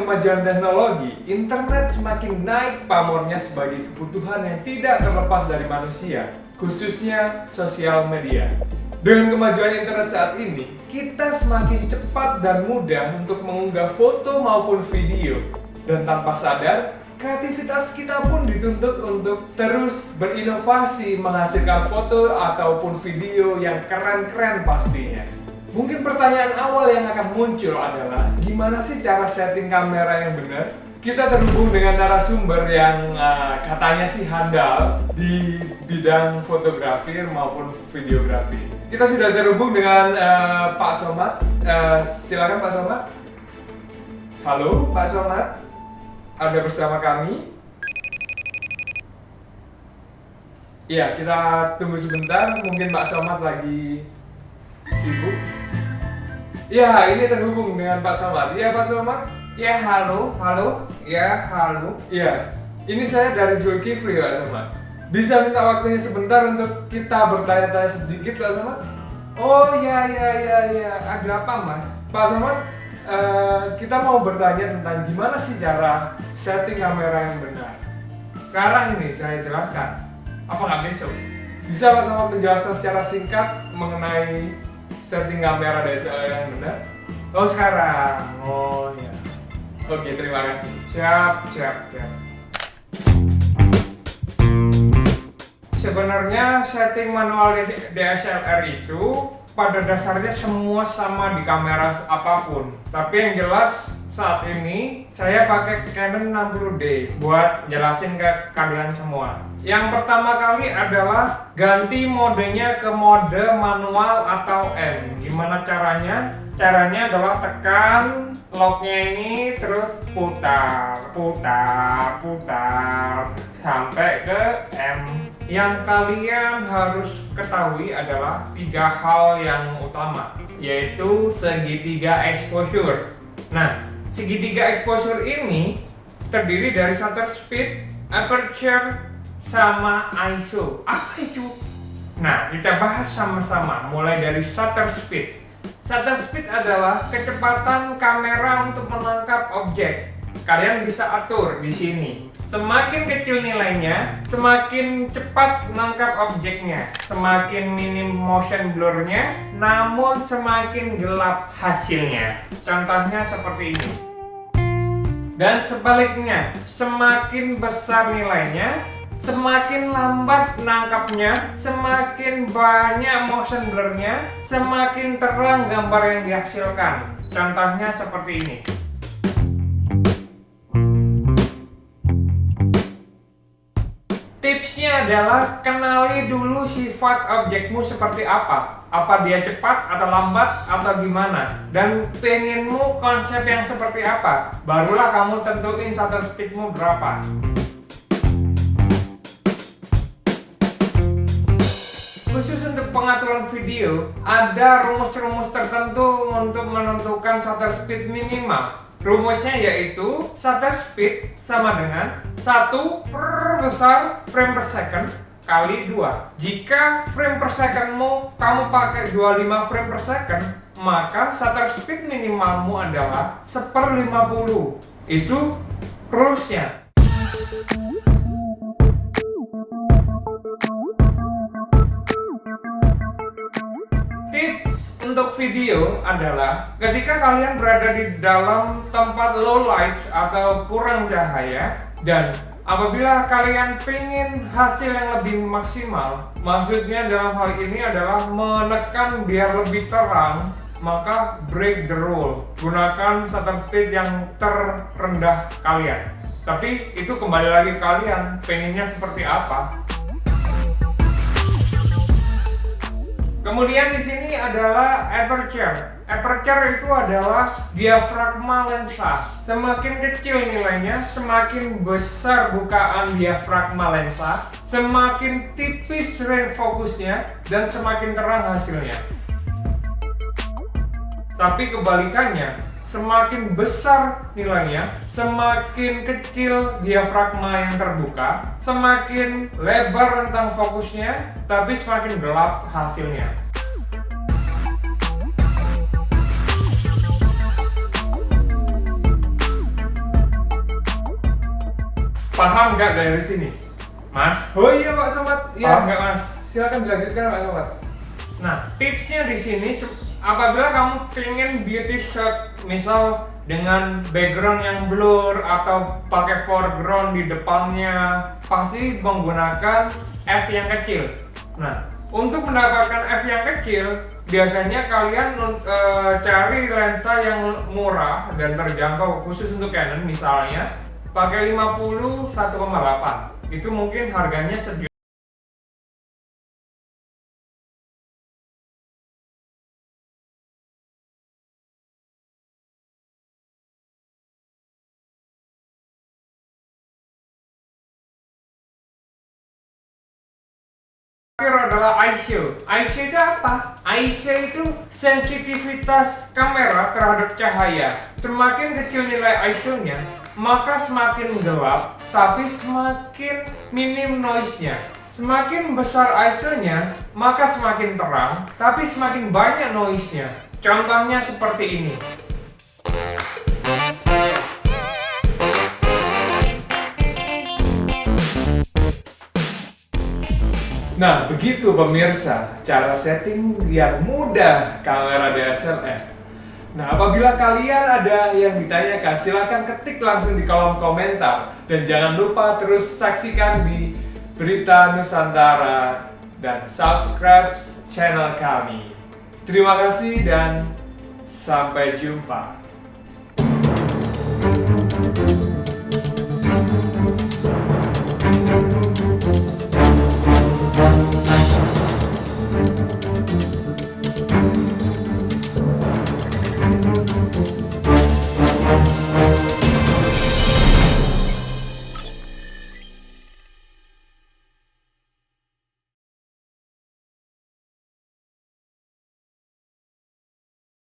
kemajuan teknologi, internet semakin naik pamornya sebagai kebutuhan yang tidak terlepas dari manusia, khususnya sosial media. Dengan kemajuan internet saat ini, kita semakin cepat dan mudah untuk mengunggah foto maupun video. Dan tanpa sadar, kreativitas kita pun dituntut untuk terus berinovasi menghasilkan foto ataupun video yang keren-keren pastinya. Mungkin pertanyaan awal yang akan muncul adalah gimana sih cara setting kamera yang benar? Kita terhubung dengan narasumber yang katanya sih handal di bidang fotografi maupun videografi. Kita sudah terhubung dengan Pak Somad. Silakan Pak Somad. Halo Pak Somad, ada bersama kami. Iya, kita tunggu sebentar. Mungkin Pak Somad lagi sibuk. Ya, ini terhubung dengan Pak Somad. Ya, Pak Somad. Ya, halo. Ya, halo. Ya, ini saya dari Zulkifli, Pak Somad. Bisa minta waktunya sebentar untuk kita bertanya-tanya sedikit, Pak Somad? Oh, ya. Ada apa, Mas? Pak Somad, kita mau bertanya tentang gimana sih cara setting kamera yang benar. Sekarang ini saya jelaskan. Apa nggak besok? Bisa Pak Somad menjelaskan secara singkat mengenai setting kamera DSLR yang benar? Oh, sekarang. Oh, ya. Oke, terima kasih. Siap. Sebenarnya setting manual DSLR itu pada dasarnya semua sama di kamera apapun. Tapi yang jelas saat ini saya pakai Canon 60D buat jelasin ke kalian semua. Yang pertama kali adalah ganti modenya ke mode manual atau M. Gimana caranya? Caranya adalah tekan locknya ini terus putar sampai ke M. Yang kalian harus ketahui adalah 3 hal yang utama, yaitu segitiga exposure. Nah, segitiga exposure ini terdiri dari shutter speed, aperture, sama ISO. Apa itu? Nah, kita bahas sama-sama mulai dari shutter speed. Shutter speed adalah kecepatan kamera untuk menangkap objek. Kalian bisa atur di sini. Semakin kecil nilainya, semakin cepat menangkap objeknya. Semakin minim motion blurnya, namun semakin gelap hasilnya. Contohnya seperti ini. Dan sebaliknya, semakin besar nilainya, semakin lambat menangkapnya, semakin banyak motion blurnya, semakin terang gambar yang dihasilkan. Contohnya seperti ini. Tipsnya adalah kenali dulu sifat objekmu seperti apa. Apa dia cepat atau lambat atau gimana. Dan pengenmu konsep yang seperti apa. Barulah kamu tentuin shutter speedmu berapa. Khusus untuk pengaturan video, ada rumus-rumus tertentu untuk menentukan shutter speed minimal. Rumusnya yaitu shutter speed sama dengan 1 perbesar frame per second kali 2. Jika frame per secondmu kamu pakai 25 frame per second, maka shutter speed minimalmu adalah 1/50. Itu rulesnya. Tips untuk video adalah ketika kalian berada di dalam tempat low light atau kurang cahaya, dan apabila kalian pengen hasil yang lebih maksimal, maksudnya dalam hal ini adalah menekan biar lebih terang, maka break the rule. Gunakan shutter speed yang terendah kalian. Tapi itu kembali lagi ke kalian, pengennya seperti apa. Kemudian di sini adalah aperture. Aperture itu adalah diafragma lensa. Semakin kecil nilainya, semakin besar bukaan diafragma lensa, semakin tipis range fokusnya, dan semakin terang hasilnya. Tapi kebalikannya, semakin besar nilainya, semakin kecil diafragma yang terbuka, semakin lebar rentang fokusnya, tapi semakin gelap hasilnya. Paham nggak dari sini, Mas? Oh iya Pak Sobat, Paham nggak, Mas? silakan dilanjutkan Pak Sobat. Nah, tipsnya di sini apabila kamu pengen beauty shot, misal dengan background yang blur atau pakai foreground di depannya, pasti menggunakan F yang kecil. Nah, untuk mendapatkan F yang kecil, biasanya kalian cari lensa yang murah dan terjangkau, khusus untuk Canon misalnya, pakai 50 1,8. Itu mungkin harganya sejuta. Terakhir adalah ISO. ISO itu apa? ISO itu sensitivitas kamera terhadap cahaya. Semakin kecil nilai ISO-nya, maka semakin gelap, tapi semakin minim noise-nya. Semakin besar ISO-nya, maka semakin terang, tapi semakin banyak noise-nya. Contohnya seperti ini. Nah, begitu pemirsa, cara setting yang mudah kamera DSLR. Nah, apabila kalian ada yang ditanyakan, silahkan ketik langsung di kolom komentar. Dan jangan lupa terus saksikan di Berita Nusantara dan subscribe channel kami. Terima kasih dan sampai jumpa.